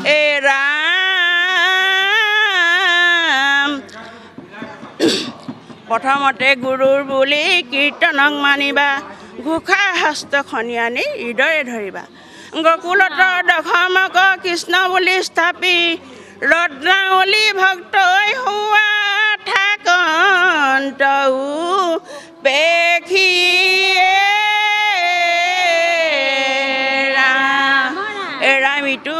এ ৰাম প্ৰথমতে গুৰুৰ বুলি কীৰ্তনক মানিবা ঘোষা হস্ত খনি আনি হৃদয়ে ধৰিবা গকুলত দশমক কৃষ্ণ বুলি স্থাপি ৰত্নাৱলী ভক্তই হোৱা থাকন্তও পেখিয়ে ৰামিটো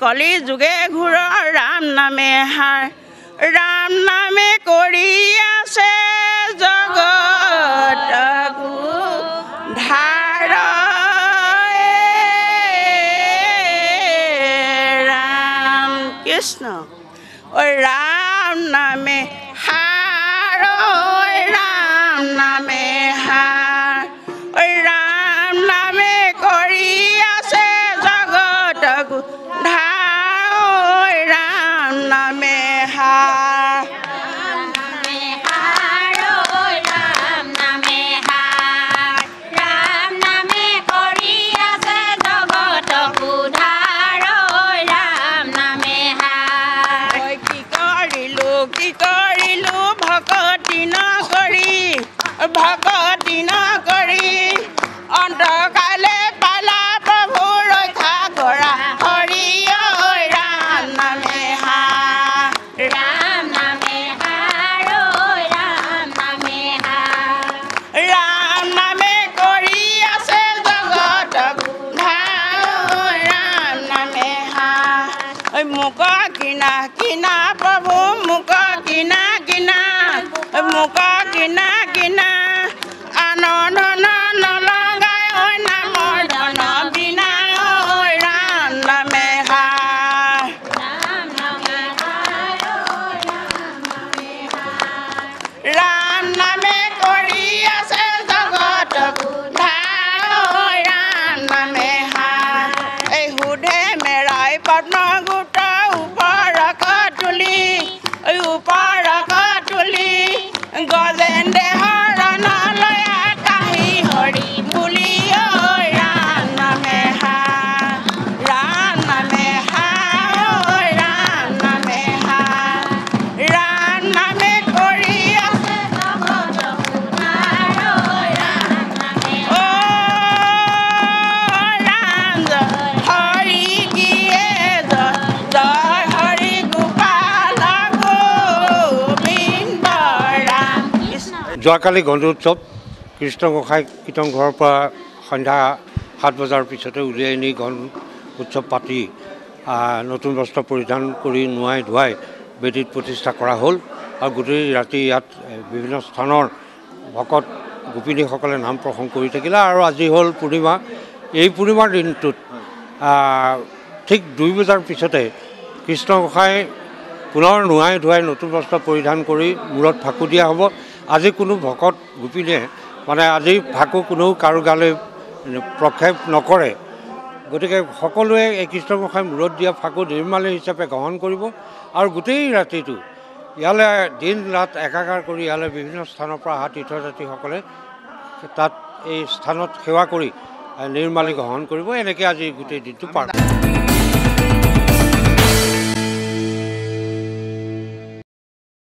কলি যুগে ঘূৰ ৰাম নামে হাৰ ৰাম নামে কৰি আছে জগতকো ধাৰ ৰাম কৃষ্ণ ঐ ৰাম নামে হাৰ ৰাম নামে হাৰ ঐ ৰাম নামে কৰি আছে জগতকো ধাৰ ৰাম নামে হাৰ ভকতি নকৰি অন্তকালে পালা প্ৰভু ৰক্ষা কৰা হৰি ঐ ৰাম নামে হাৰ ৰাম নামে হাৰ ৰাম নামে হাৰ ৰাম নামে কৰি আছে জগতক ধাৰ ৰাম নামে হাৰ ঐ মোক কিনা কিনা প্ৰভু মোক কিনা কিনা মোক কিনা কিনা আনন্দন নলগাই ঐ নামৰ ধন বিনা ঐ ৰাম নামে হাৰ ৰাম নামে কৰি আছে জগতকো ধাৰ ৰাম নামে হাৰ এই সুধে মেৰাই পদ্ম গোট ওপৰক তুলি ওপৰক তুলি গজেন দেহৰ নলয়া কাহি হৰি বুলি ঐ ৰাম নামে হাৰ ৰাম নামে হাৰ ৰাম নামে হাৰ ৰাম নামে কৰি আছে জগতকো ধাৰ ৰাম নামে ঐ ৰাম হৰি কিয়ে জয় হৰি গোপাল গোবিন্দ ৰাম যোৱাকালি গন্ধ উৎসৱ কৃষ্ণ গোসাঁই কীৰ্তন ঘৰৰ পৰা সন্ধ্যা 7 বজাৰ পিছতে উলিয়াই নি গন্ধ উৎসৱ পাতি নতুন বস্ত্ৰ পৰিধান কৰি নোৱাই ধুৱাই বেদীত প্ৰতিষ্ঠা কৰা হ'ল আৰু গোটেই ৰাতি ইয়াত বিভিন্ন স্থানৰ ভকত গোপিনীসকলে নাম প্ৰসংগ কৰি থাকিলে আৰু আজি হ'ল পূৰ্ণিমা এই পূৰ্ণিমাৰ দিনটোত ঠিক 2 বজাৰ পিছতে কৃষ্ণ গোসাঁই পুনৰ নোৱাই ধুৱাই নতুন বস্ত্ৰ পৰিধান কৰি মূৰত ফাকু দিয়া হ'ব আজি কোনো ভকত গোপিনীয়ে মানে আজি ফাকু কোনো কাৰো গালৈ প্ৰক্ষেপ নকৰে গতিকে সকলোৱে এই কৃষ্ণ গোসাঁই মূৰত দিয়া ফাকু নিৰ্মালী হিচাপে গ্ৰহণ কৰিব আৰু গোটেই ৰাতিটো ইয়ালৈ দিন ৰাত একাকাৰ কৰি ইয়ালৈ বিভিন্ন স্থানৰ পৰা অহা তীৰ্থযাত্ৰীসকলে তাত এই স্থানত সেৱা কৰি নিৰ্মালী গ্ৰহণ কৰিব এনেকৈ আজি গোটেই দিনটো পাৰ